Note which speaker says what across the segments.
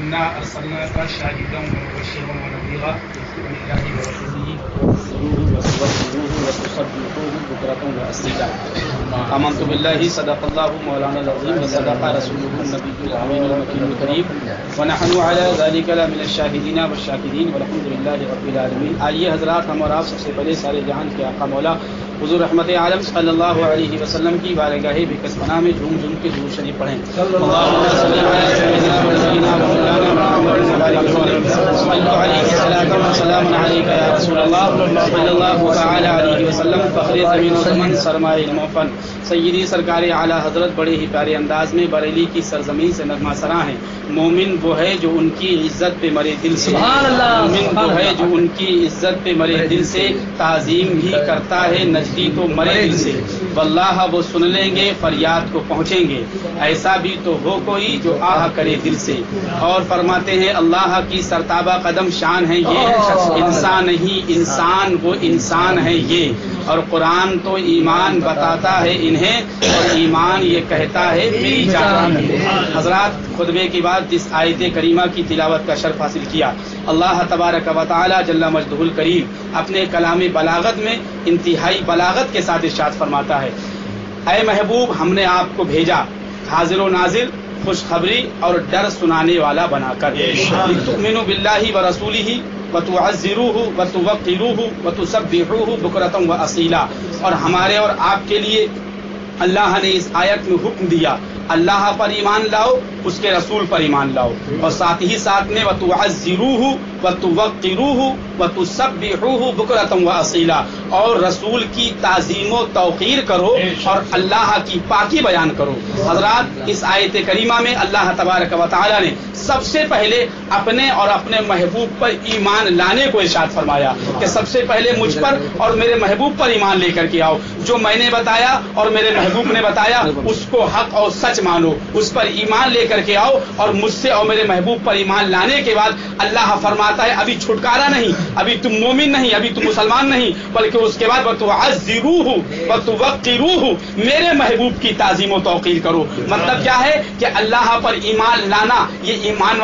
Speaker 1: إنا أرسلناك شاهدا ومبشرا ونذيرا لله ورسوله وتوكلوه وتصدقوه بكرة وأصيلا. آمنت بالله صدق الله مولانا العظيم وصدق رسوله النبي الأمين المكين الكريم ونحن على ذلك لمن الشاهدين والشاكرين والحمد لله رب العالمين. آئیے حضرات، ہم اور آپ سب سے پہلے سارے جہان کے آقا مولا حضور رحمت عالم صلی اللہ علیہ وسلم کی بارگاہ بکس پناہ میں جھوم جھوم کے درود شریف پڑھیں. اللہم صلی علی سیدنا ونبینا مولانا محمد صلی علیہ الصلوۃ والسلام علیک یا رسول اللہ صلی اللہ تعالی علیہ وسلم. فخر زمین و زمن سرمایہ موفن سیدی سرکار اعلی حضرت بڑے ہی پیارے انداز میں بریلی کی سرزمین سے نغمہ سراں ہیں. مومن وہ ہے جو ان کی عزت پہ مرے دل سے، مومن وہ ہے جو ان کی عزت پہ مرے دل سے، تعظیم بھی کرتا ہے نجدی تو مرے دل سے. واللہ وہ سن لیں گے فریاد کو پہنچیں گے، ایسا بھی تو ہو کوئی جو آہ کرے دل سے. اور فرماتے ہیں اللہ کی سرتابہ قدم شان ہے یہ، انسان نہیں انسان وہ انسان ہے یہ. اور قرآن تو ایمان بتاتا ہے انہیں، اور ایمان یہ کہتا ہے میری جان ہے. حضرات، خطبے کے بعد جس آیت کریمہ کی تلاوت کا شرف حاصل کیا، اللہ تبارک و تعالی جل مجدہ الکریم اپنے کلام بلاغت میں انتہائی بلاغت کے ساتھ ارشاد فرماتا ہے، اے محبوب ہم نے آپ کو بھیجا حاضر و ناظر، خوشخبری اور ڈر سنانے والا بنا کر، تؤمنوا باللہ ورسولہ وتعزروہ وتوقروہ وتسبحوہ بکرۃ واصیلا. اور ہمارے اور آپ کے لیے اللہ نے اس آیت میں حکم دیا اللہ پر ایمان لاؤ، اس کے رسول پر ایمان لاؤ، اور ساتھ ہی ساتھ میں وتعزروہ وتوقروہ وتسبحوہ بکرۃ واصیلا، اور رسول کی تعظیم و توقیر کرو اور اللہ کی پاکی بیان کرو. حضرات، اس آیت کریمہ میں اللہ تبارک و تعالی نے سب سے پہلے اپنے اور اپنے محبوب پر ایمان لانے کو ارشاد فرمایا کہ سب سے پہلے مجھ پر اور میرے محبوب پر ایمان لے کر کے آؤ. جو میں نے بتایا اور میرے محبوب نے بتایا اس کو حق اور سچ مانو، اس پر ایمان لے کر کے آؤ. اور مجھ سے اور میرے محبوب پر ایمان لانے کے بعد اللہ فرماتا ہے ابھی چھٹکارا نہیں، ابھی تم مومن نہیں، ابھی تم مسلمان نہیں، بلکہ اس کے بعد وتعزروہ وتوقروہ، میرے محبوب کی تعظیم و توقیر کرو. مطلب کیا ہے کہ اللہ پر ایمان لانا یہ ایمان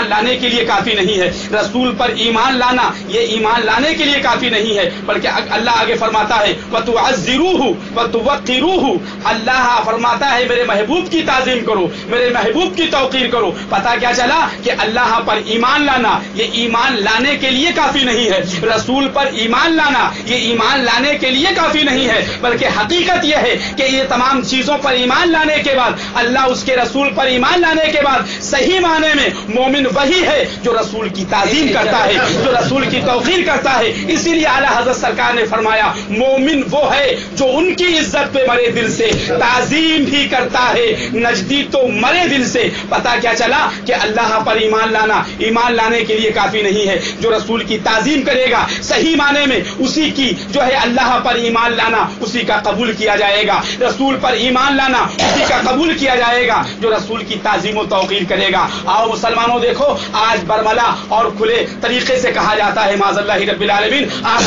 Speaker 1: لانے کے لیے کافی نہیں ہے، رسول پر ایمان لانا یہ ایمان لانے کے لیے کافی نہیں ہے، بلکہ اللہ آگے فرماتا ہے وتعزروہ وتوقروہ، اللہ فرماتا ہے میرے محبوب کی تعظیم کرو، میرے محبوب کی توقیر کرو. پتہ کیا چلا کہ اللہ پر ایمان لانا یہ ایمان لانے کے لیے کافی نہیں ہے، رسول پر ایمان لانا یہ ایمان لانے کے لیے کافی نہیں ہے، بلکہ حقیقت یہ ہے کہ یہ تمام چیزوں پر ایمان لانے کے بعد، اللہ اس کے رسول پر ایمان لانے کے بعد صحیح معنی میں مومن وہی ہے جو رسول کی تعظیم کرتا ہے، جو رسول کی توقیر کرتا ہے. اسی لیے اعلیٰ حضرت سرکار نے فرمایا مومن وہ ہے جو ان کی عزت پہ مرے دل سے، تعظیم بھی کرتا ہے نجدی تو مرے دل سے. پتہ کیا چلا کہ اللہ پر ایمان لانے کے لیے کافی نہیں ہے، جو رسول کی تعظیم کرے گا صحیح معنی میں اسی کی جو ہے اللہ پر ایمان لانا اسی کا قبول کیا جائے گا، رسول پر ایمان لانا اسی کا قبول کیا جائے گا جو رسول کی تعظیم و توقیر کرے گا. آؤ مسلمانوں، دیکھو آج برملا اور کھلے طریقے سے کہا جاتا ہے معاذ اللہ رب العالمین، آج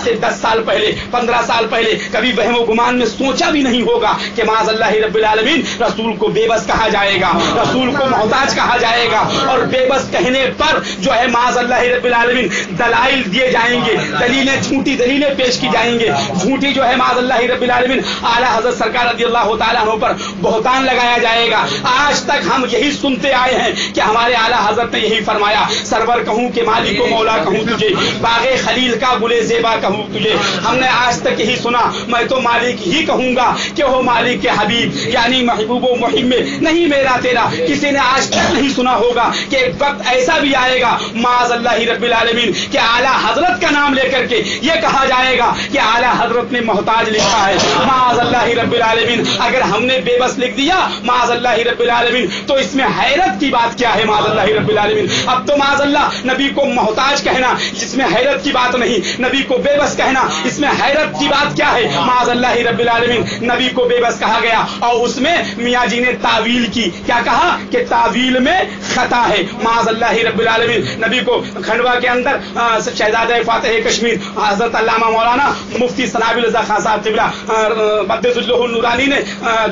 Speaker 1: سے 10 سال پہلے 15 سال پہلے کبھی وہم و گمان میں سوچا بھی نہیں ہوگا کہ معاذ اللہ رب العالمین رسول کو بے بس کہا جائے گا، رسول کو محتاج کہا جائے گا. اور بے بس کہنے پر جو ہے معاذ اللہ رب العالمین دلائل دیے جائیں گے، دلیلیں جھوٹی دلیلیں پیش کی جائیں گے، جھوٹی جو ہے معاذ اللہ رب العالمین اعلیٰ حضرت سرکار رضی اللہ تعالیٰ عنہ پر بہتان لگایا جائے گا. آج تک ہم یہی سنتے آئے ہیں کہ ہمارے اعلیٰ حضرت نے یہی فرمایا سرور کہوں کہ مالک و مولا کہوں تجھے، باغ خلیل کا گلے زیبا کہوں تجھے. ہم نے آج تک یہی سنا میں تو مالک ہی کہوں گا کہ ہو مالک کے حبیب، یعنی محبوب و محب میں نہیں میرا تیرا. کسی نے آج تک نہیں سنا ہوگا کہ ایک وقت ایسا بھی آئے گا معاذ اللہ رب العالمین کہ اعلیٰ حضرت کا نام لے کر کے یہ کہا جائے گا کہ اعلیٰ حضرت نے محتاج لکھا ہے. معاذ اللہ رب العالمین اگر ہم نے بے بس لکھ دیا معاذ اللہ رب العالمین تو اس میں حیرت کی بات کیا ہے معاذ اللہ رب العالمین. اب تو معاذ اللہ نبی کو محتاج کہنا اس میں حیرت کی بات نہیں، نبی کو بے بس کہنا اس میں حیرت کی بات کیا ہے. ہے معاذ اللہ رب العالمین نبی کو بے بس کہا گیا اور اس میں میاں جی نے تعویل کی کیا کہا کہ تعویل میں خطا ہے معاذ اللہ رب العالمین نبی کو کھنڈوا کے اندر شہزادہ فاتح کشمیر حضرت علامہ مولانا مفتی ثنابل رضا خان صاحب قبلہ مقدس اللہ نورانی نے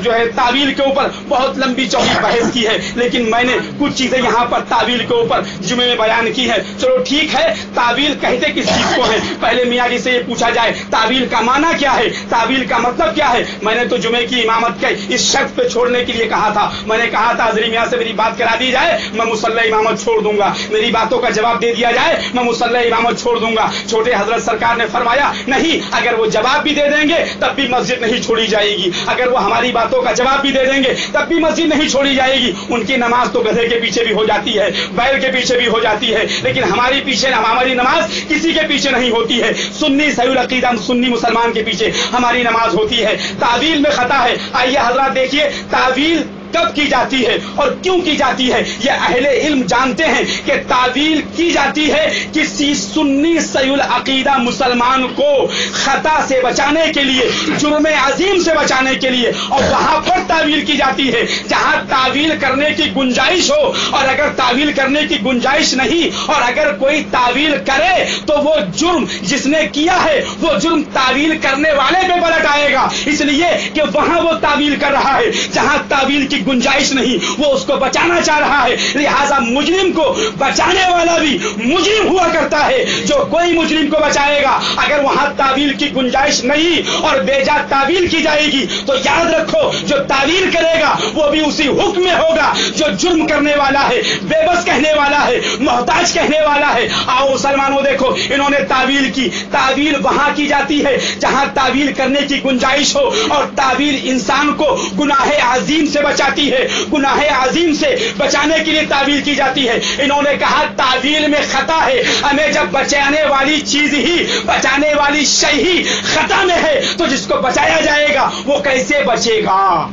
Speaker 1: جو ہے تعویل کے اوپر بہت لمبی چوڑی بحث کی ہے لیکن میں نے کچھ چیزیں یہاں پر تعویل کے اوپر جمعے میں بیان کی ہے. چلو ٹھیک ہے تعویل کہتے کس چیز کو ہے پہلے میاں جی سے یہ پوچھا جائے تعویل کا معنی کیا ہے تعویل کا مطلب کیا ہے. میں نے تو جمعے کی امامت کے اس شرط پہ چھوڑنے کے لیے کہا تھا میں نے کہا تھا حضرت میاں سے میری بات کرا دی جائے میں مصلی امامت چھوڑ دوں گا میری باتوں کا جواب دے دیا جائے میں مصلی امامت چھوڑ دوں گا. چھوٹے حضرت سرکار نے فرمایا نہیں اگر وہ جواب بھی دے دیں گے تب بھی مسجد نہیں چھوڑی جائے گی اگر وہ ہماری باتوں کا جواب بھی دے دیں گے تب بھی مسجد نہیں چھوڑی جائے گی. ان کی نماز تو گدھے کے پیچھے بھی ہو جاتی ہے بیل کے پیچھے بھی ہو جاتی ہے لیکن ہماری نماز کسی کے پیچھے نہیں ہوتی ہے. سنی صحیح العقیدہ سنی مسلمان کے پیچھے ہماری نماز ہوتی ہے. تعویل میں خطا ہے. آئیے حضرات دیکھیے تعویل کب کی جاتی ہے اور کیوں کی جاتی ہے. یہ اہل علم جانتے ہیں کہ تعویل کی جاتی ہے کسی سنی صحیح العقیدہ مسلمان کو خطا سے بچانے کے لیے جرم عظیم سے بچانے کے لیے اور وہاں پر تعویل کی جاتی ہے جہاں تعویل کرنے کی گنجائش ہو اور اگر تعویل کرنے کی گنجائش نہیں اور اگر کوئی تعویل کرے تو وہ جرم جس نے کیا ہے وہ جرم تعویل کرنے والے پہ پلٹ آئے گا اس لیے کہ وہاں وہ تعویل کر رہا ہے جہاں تعویل کی گنجائش نہیں وہ اس کو بچانا چاہ رہا ہے. لہذا مجرم کو بچانے والا بھی مجرم ہوا کرتا ہے. جو کوئی مجرم کو بچائے گا اگر وہاں تعویل کی گنجائش نہیں اور بے جا تعویل کی جائے گی تو یاد رکھو جو تعویل کرے گا وہ بھی اسی حکم میں ہوگا جو جرم کرنے والا ہے بے بس کہنے والا ہے محتاج کہنے والا ہے. آؤ مسلمانوں دیکھو انہوں نے تعویل کی. تعویل وہاں کی جاتی ہے جہاں تعویل کرنے کی گنجائش ہو اور تعویل انسان کو گناہ عظیم سے بچاتی ہے گناہ عظیم سے بچانے کے لیے تعویل کی جاتی ہے. انہوں نے کہا تعویل میں خطا ہے. ہمیں جب بچانے والی چیز ہی بچانے والی شے ہی خطا میں ہے تو جس کو بچایا جائے گا وہ کیسے بچے گا.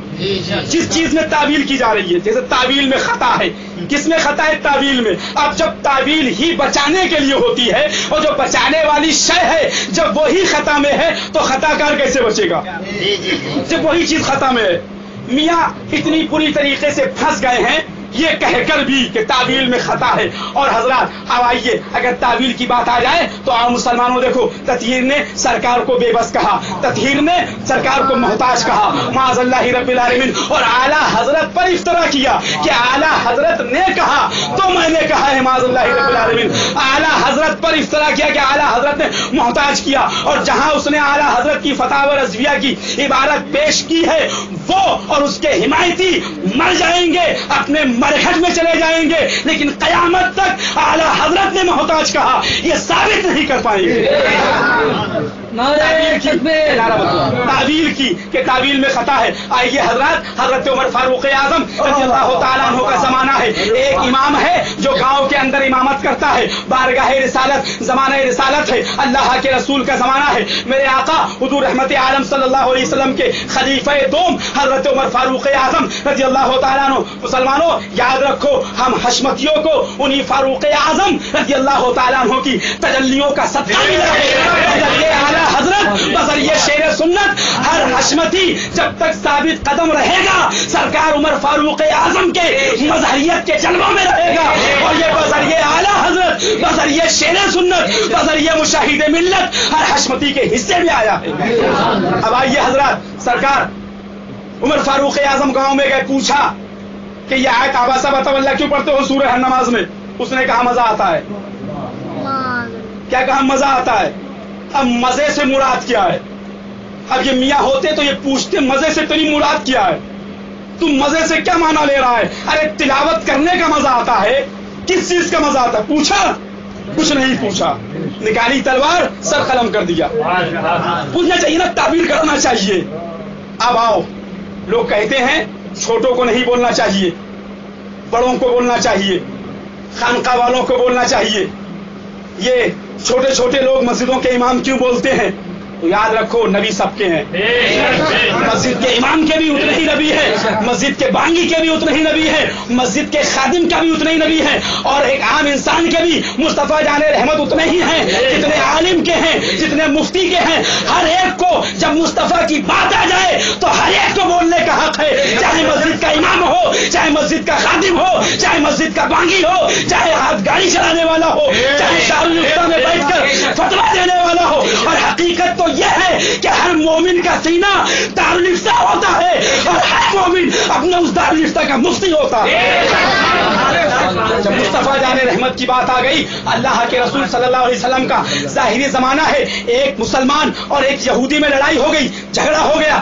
Speaker 1: جس چیز میں تعویل کی جا رہی ہے جیسے تعویل میں خطا ہے کس میں خطا ہے تعویل میں. اب جب تعویل ہی بچانے کے لیے ہوتی ہے اور جو بچانے والی شے ہے جب وہی خطا میں ہے تو خطا کار کیسے بچے گا جب وہی چیز خطا میں ہے. میاں اتنی بری طریقے سے پھنس گئے ہیں یہ کہہ کر بھی کہ تعویل میں خطا ہے. اور حضرات اب آئیے اگر تعویل کی بات آ جائے تو عام مسلمانوں دیکھو تطہیر نے سرکار کو بے بس کہا تطہیر نے سرکار کو محتاج کہا معاذ اللہ رب العالمین اور اعلیٰ حضرت پر افطرا کیا کہ اعلیٰ حضرت نے کہا تو میں نے کہا ہے معاذ اللہ رب العالمین. اعلیٰ حضرت پر افطرا کیا کہ اعلیٰ حضرت نے محتاج کیا اور جہاں اس نے اعلیٰ حضرت کی فتاوی رضویہ کی عبارت پیش کی ہے وہ اور اس کے حمایتی مر جائیں گے اپنے مرہٹ میں چلے جائیں گے لیکن قیامت تک اعلیٰ حضرت نے محتاج کہا یہ ثابت نہیں کر پائیں گے. تعویل کی کہ تعویل میں خطا ہے. آئیے حضرات حضرت عمر فاروق اعظم رضی اللہ تعالیٰ عنہ کا زمانہ ہے. ایک امام ہے جو گاؤں کے اندر امامت کرتا ہے بارگاہ رسالت زمانہ رسالت ہے اللہ کے رسول کا زمانہ ہے. میرے آقا حضور رحمت عالم صلی اللہ علیہ وسلم کے خلیفہ دوم حضرت عمر فاروق اعظم رضی اللہ تعالیٰ عنہ. مسلمانوں یاد رکھو ہم حشمتیوں کو انہی فاروق اعظم رضی اللہ تعالیٰ عنہ کی تجلیوں کا صدقہ ملا ہے. حضرت بذریعہ شیر سنت ہر حشمتی جب تک ثابت قدم رہے گا سرکار عمر فاروق اعظم کے مظہریت کے جلووں میں رہے گا اور یہ بذریعہ اعلیٰ حضرت بذریعہ شیر سنت بذریعہ مشاہد ملت ہر حشمتی کے حصے میں آیا ہے. اب آئیے حضرات سرکار عمر فاروق اعظم گاؤں میں گئے پوچھا کہ یہ آیت آباسہ بتولہ کیوں پڑھتے ہو سورہ ہر نماز میں. اس نے کہا مزہ آتا ہے. کیا کہا مزہ آتا ہے. اب مزے سے مراد کیا ہے. اب یہ میاں ہوتے تو یہ پوچھتے مزے سے تیری مراد کیا ہے تم مزے سے کیا معنی لے رہا ہے. ارے تلاوت کرنے کا مزہ آتا ہے کس چیز کا مزہ آتا ہے پوچھا کچھ نہیں پوچھا نکالی تلوار سر قلم کر دیا. پوچھنا چاہیے نا تعبیر کرنا چاہیے. اب آؤ لوگ کہتے ہیں چھوٹوں کو نہیں بولنا چاہیے بڑوں کو بولنا چاہیے خانقاہ والوں کو بولنا چاہیے. یہ چھوٹے چھوٹے لوگ مسجدوں کے امام کیوں بولتے ہیں تو یاد رکھو نبی سب کے ہیں. مسجد کے امام کے بھی اتنے ہی نبی ہے, مسجد کے بانگی کے بھی اتنے ہی نبی ہے, مسجد کے خادم کا بھی اتنے ہی نبی ہے, اور ایک عام انسان کے بھی مصطفیٰ جان رحمت اتنے ہی ہیں جتنے عالم کے ہیں, جتنے مفتی کے ہیں. ہر ایک کو جب مصطفیٰ کی بات آ جائے تو ہر ایک کو بولنے کا حق ہے, چاہے مسجد کا امام ہو, چاہے مسجد کا خادم ہو, چاہے مسجد کا بانگی ہو, چاہے ہاتھ گاڑی چلانے والا ہو, چاہے دارالفتہ میں بیٹھ کر فتویٰ دینے والا ہو. اور حقیقت تو یہ ہے کہ ہر مومن کا سینہ دارالفتہ ہوتا ہے اور ہر مومن اپنے اس دارالفتہ کا مفتی ہوتا ہے. جب مصطفیٰ جان رحمت کی بات آ گئی, اللہ کے رسول صلی اللہ علیہ وسلم کا ظاہری زمانہ ہے, ایک مسلمان اور ایک یہودی میں لڑائی ہو گئی, جھگڑا ہو گیا.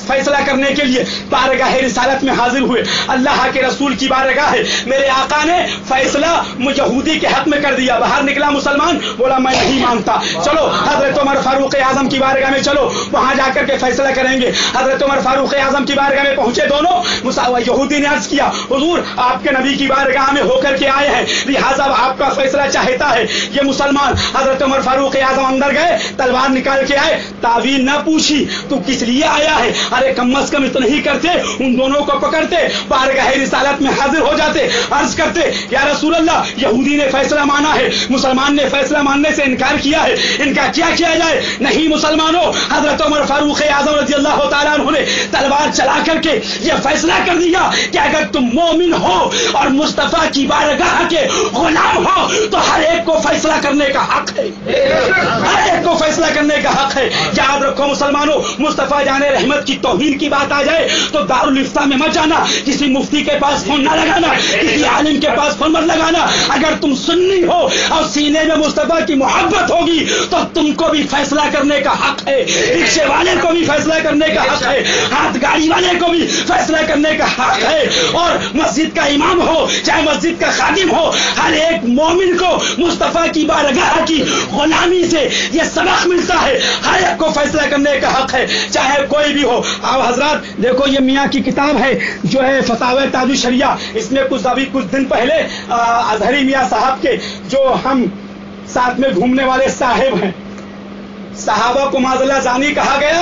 Speaker 1: فیصلہ کرنے کے لیے بارگاہ رسالت میں حاضر ہوئے. اللہ کے رسول کی بارگاہ ہے, میرے آقا نے فیصلہ یہودی کے حق میں کر دیا. باہر نکلا مسلمان, بولا میں نہیں مانتا, چلو حضرت عمر فاروق اعظم کی بارگاہ میں چلو, وہاں جا کر کے فیصلہ کریں گے. حضرت عمر فاروق اعظم کی بارگاہ میں پہنچے دونوں. یہودی نے عرض کیا, حضور آپ کے نبی کی بارگاہ میں ہو کر کے آئے ہیں, لہٰذا آپ کا فیصلہ چاہتا ہے. یہ مسلمان حضرت عمر فاروق اعظم اندر گئے, تلوار نکال کے آئے, تعویذ نہ پوچھی تو کس لیے آیا ہے, ارے کم از کم اتنا ہی کرتے, ان دونوں کو پکڑتے, بارگاہ رسالت میں حاضر ہو جاتے, عرض کرتے یا رسول اللہ یہودی نے فیصلہ مانا ہے, مسلمان نے فیصلہ ماننے سے انکار کیا ہے, ان کا کیا کیا جائے. نہیں مسلمانوں, حضرت عمر فاروق اعظم رضی اللہ تعالیٰ عنہ نے تلوار چلا کر کے یہ فیصلہ کر دیا کہ اگر تم مومن ہو اور مصطفیٰ کی بارگاہ کے غلام ہو تو ہر ایک کو فیصلہ کرنے کا حق ہے, ہر ایک کو فیصلہ کرنے کا حق ہے. یاد رکھو مسلمانوں, مصطفیٰ جان رحمت کی توہین کی بات آ جائے تو دارالفتہ میں مت جانا, کسی مفتی کے پاس فون نہ لگانا, کسی عالم کے پاس فون مت لگانا. اگر تم سنی ہو اور سینے میں مصطفیٰ کی محبت ہوگی تو تم کو بھی فیصلہ کرنے کا حق ہے, رکشے والے کو بھی فیصلہ کرنے کا حق ہے, ہاتھ گاڑی والے کو بھی فیصلہ کرنے کا حق ہے. اور مسجد کا امام ہو چاہے مسجد کا خادم ہو, ہر ایک مومن کو مصطفیٰ کی بارگاہ کی غلامی سے یہ سبق ملتا ہے, ہر ایک کو فیصلہ کرنے کا حق ہے, چاہے کوئی بھی ہو. آپ حضرات دیکھو, یہ میاں کی کتاب ہے جو ہے فتاوی تاج الشریعہ, اس میں کچھ دن پہلے اظہری میاں صاحب کے جو ہم ساتھ میں گھومنے والے صاحب ہیں, صحابہ کو معاذ اللہ زانی کہا گیا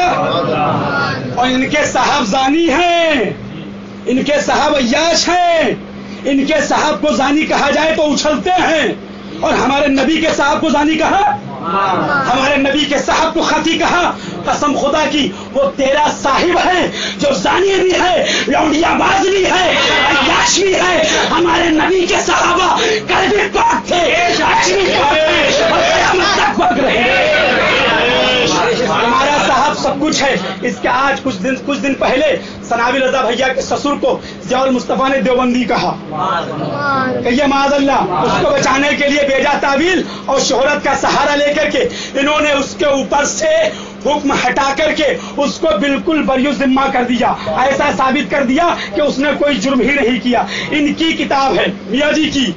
Speaker 1: اور ان کے صاحب زانی ہیں, ان کے صاحب عیاش ہیں, ان کے صاحب کو زانی کہا جائے تو اچھلتے ہیں, اور ہمارے نبی کے صاحب کو زانی کہا, ہمارے نبی کے صاحب کو خطی کہا. قسم خدا کی وہ تیرا صاحب ہے جو زانی بھی ہے, لونڈیا باز بھی ہے, عیاش بھی ہے. ہمارے نبی کے صحابہ کل بھی پاک تھے, آج بھی پاک تھے اور قیامت تک پاک رہے. ہمارا صاحب سب کچھ ہے. اس کے آج کچھ دن پہلے ثناوی رضا بھیا کے سسر کو ضیاء المصطفیٰ نے دیوبندی کہا, کہیے معاذ اللہ, اس کو بچانے کے لیے بھیجا تعویل اور شہرت کا سہارا لے کر کے انہوں نے اس کے اوپر سے حکم ہٹا کر کے اس کو بالکل بری ذمہ کر دیا, ایسا ثابت کر دیا کہ اس نے کوئی جرم ہی نہیں کیا. ان کی کتاب ہے میاں جی کی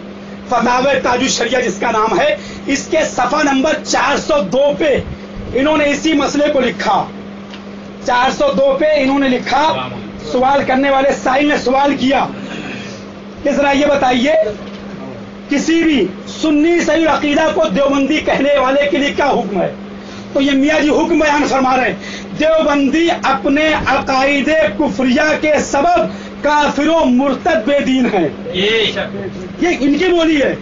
Speaker 1: فتاوی تاج الشریعہ جس کا نام ہے, اس کے صفحہ نمبر 402 پہ انہوں نے اسی مسئلے کو لکھا. 402 پہ انہوں نے لکھا, سوال کرنے والے سائل نے سوال کیا کہ ذرا یہ بتائیے کسی بھی سنی صحیح عقیدہ کو دیوبندی کہنے والے کے لیے کیا حکم ہے. تو یہ میاں جی حکم بیان فرما رہے ہیں, دیوبندی اپنے عقائد کفریہ کے سبب کافر و مرتد بے دین ہیں. یہ ان کی بولی ہے,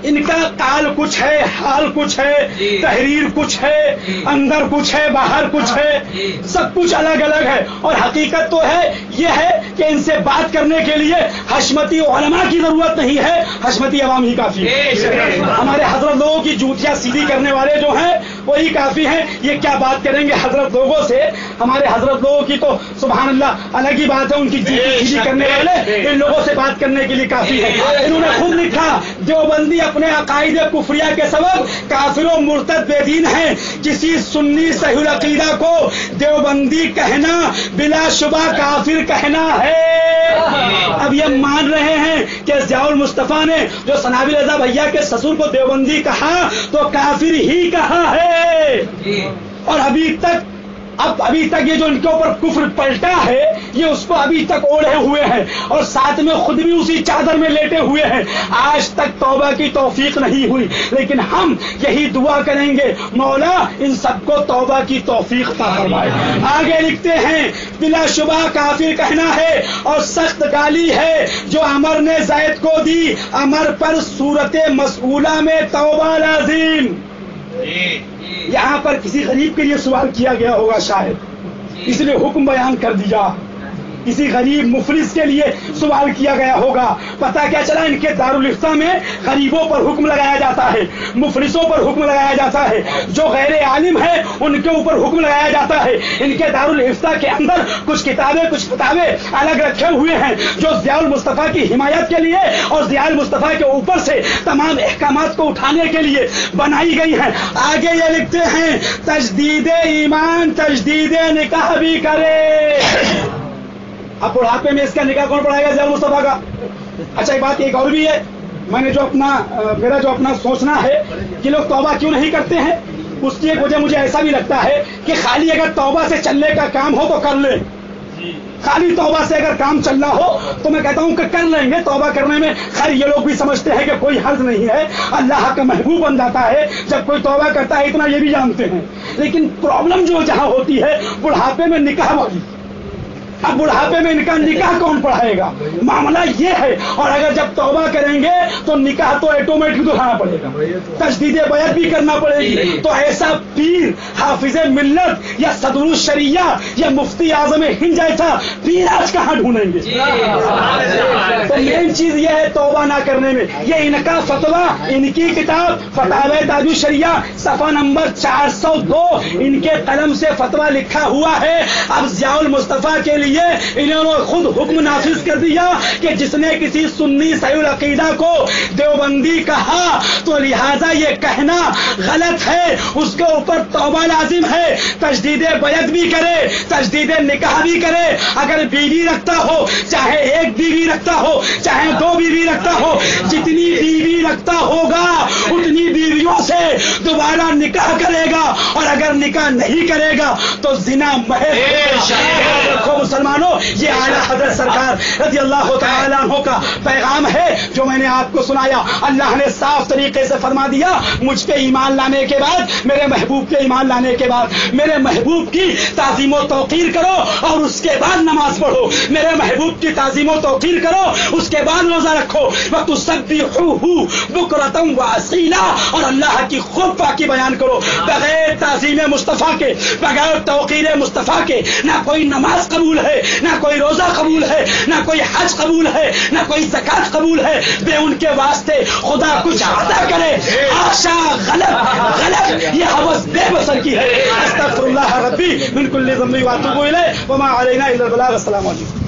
Speaker 1: ان کا قال کچھ ہے, حال کچھ ہے, تحریر کچھ ہے, اندر کچھ ہے, باہر کچھ ہے, سب کچھ الگ الگ ہے. اور حقیقت تو ہے یہ ہے کہ ان سے بات کرنے کے لیے حشمتی علماء کی ضرورت نہیں ہے, حشمتی عوام ہی کافی ہے. ہمارے حضرت لوگوں کی جوتیاں سیدھی کرنے والے جو ہیں وہی کافی ہیں. یہ کیا بات کریں گے حضرت لوگوں سے, ہمارے حضرت لوگوں کی تو سبحان اللہ الگ ہی بات ہے, ان کی جوتی سیدھی کرنے والے ان لوگوں سے بات کرنے کے لیے کافی ہے. انہوں نے خود لکھا, دیوبندی اپنے عقائد کفریہ کے سبب کافر و مرتد بے دین ہیں. کسی سنی صحیح العقیدہ کو دیوبندی کہنا بلا شبہ کافر کہنا ہے. اب یہ مان رہے ہیں کہ ضیاء المصطفیٰ نے جو ثناوی رضا بھیا کے سسر کو دیوبندی کہا تو کافر ہی کہا ہے. اور ابھی تک یہ جو ان کے اوپر کفر پلٹا ہے
Speaker 2: یہ اس کو ابھی تک اوڑھے ہوئے ہیں اور ساتھ میں خود بھی اسی چادر میں لیٹے ہوئے ہیں. آج تک توبہ کی توفیق نہیں ہوئی، لیکن ہم یہی دعا کریں گے مولا ان سب کو توبہ کی توفیق عطا فرمائے. آگے لکھتے ہیں بلا شبہ کافر کہنا ہے اور سخت گالی ہے جو عمر نے زید کو دی، عمر پر صورت مسئولہ میں توبہ لازم. یہاں پر کسی غریب کے لیے سوال کیا گیا ہوگا شاید، اس لیے حکم بیان کر دیا. کسی غریب مفلس کے لیے سوال کیا گیا ہوگا. پتہ کیا چلا ان کے دارالافتاء میں غریبوں پر حکم لگایا جاتا ہے، مفلسوں پر حکم لگایا جاتا ہے، جو غیر عالم ہے ان کے اوپر حکم لگایا جاتا ہے. ان کے دارالافتاء کے اندر کچھ کتابیں الگ رکھے ہوئے ہیں جو ضیاء المصطفیٰ کی حمایت کے لیے اور ضیاء المصطفیٰ کے اوپر سے تمام احکامات کو اٹھانے کے لیے بنائی گئی ہیں. آگے یہ لکھتے ہیں تجدید ایمان تجدید نکاح بھی کرے. اب بڑھاپے میں اس کا نکاح کون پڑھائے گا؟ ضیاء المصطفیٰ کا. اچھا ایک بات ایک اور بھی ہے، میرا جو اپنا سوچنا ہے کہ لوگ توبہ کیوں نہیں کرتے ہیں، اس کی ایک وجہ مجھے ایسا بھی لگتا ہے کہ خالی اگر توبہ سے چلنے کا کام ہو تو کر لیں. خالی توبہ سے اگر کام چلنا ہو تو میں کہتا ہوں کہ کر لیں گے. توبہ کرنے میں خیر یہ لوگ بھی سمجھتے ہیں کہ کوئی حرج نہیں ہے، اللہ کا محبوب بن جاتا ہے جب کوئی توبہ کرتا ہے، اتنا یہ بھی جانتے ہیں. لیکن پرابلم جو جہاں ہوتی ہے بڑھاپے میں نکاح والی. اب بڑھاپے میں نکاح کون پڑھائے گا؟ معاملہ یہ ہے. اور اگر جب توبہ کریں گے تو نکاح تو آٹومیٹک دہرانا پڑے گا، تجدید بیعت بھی کرنا پڑے گی. تو ایسا پیر حافظ ملت یا صدر الشریعہ یا مفتی اعظم ہند جیسا پیر آج کہاں ڈھونڈیں گے؟ تو مین چیز یہ ہے توبہ نہ کرنے میں. یہ ان کا فتویٰ، ان کی کتاب فتاوی تاج الشریعہ صفحہ نمبر 402 ان کے قلم سے فتویٰ لکھا ہوا ہے. اب ضیاء المصطفیٰ کے لیے انہوں نے خود حکم نافذ کر دیا کہ جس نے کسی سنی صحیح العقیدہ کو دیوبندی کہا تو لہذا یہ کہنا غلط ہے، اس کے اوپر توبہ لازم ہے. تجدید بیعت بھی کرے، تجدید نکاح بھی کرے. اگر بیوی رکھتا ہو، چاہے ایک بیوی رکھتا ہو چاہے دو بیوی رکھتا ہو، جتنی بیوی رکھتا ہوگا اتنی بیویوں سے دوبارہ نکاح کرے گا. اور اگر نکاح نہیں کرے گا تو زنا محض. رکھو مسلمانوں، یہ اعلیٰ حضرت سرکار رضی اللہ تعالیٰ عنہ کا پیغام ہے جو میں نے آپ کو سنایا. اللہ نے صاف طریقے سے فرما دیا مجھ پہ ایمان لانے کے بعد، میرے محبوب پہ ایمان لانے کے بعد میرے محبوب کی تعظیم و توقیر کرو اور اس کے بعد نماز پڑھو. میرے محبوب کی تعظیم و توقیر کرو، اس کے بعد روزہ رکھو. وَتُسَبِّحُوهُ بُكْرَةً وَأَصِيلًا، اور اللہ کی خوب پاکی بیان کرو. بغیر تعظیم مصطفیٰ کے، بغیر توقیر مصطفیٰ کے نہ کوئی نماز قبول ہے، نہ کوئی روزہ قبول ہے، نہ کوئی حج قبول ہے، نہ کوئی زکات قبول ہے. بے ان کے واسطے خدا کچھ عطا کرے. آشا غلط یہ حوث بے بسر کی ہے. استغفر اللہ ربی من کل ذنب واتوب الیہ وما علینا الا البلاغ. السلام علیکم.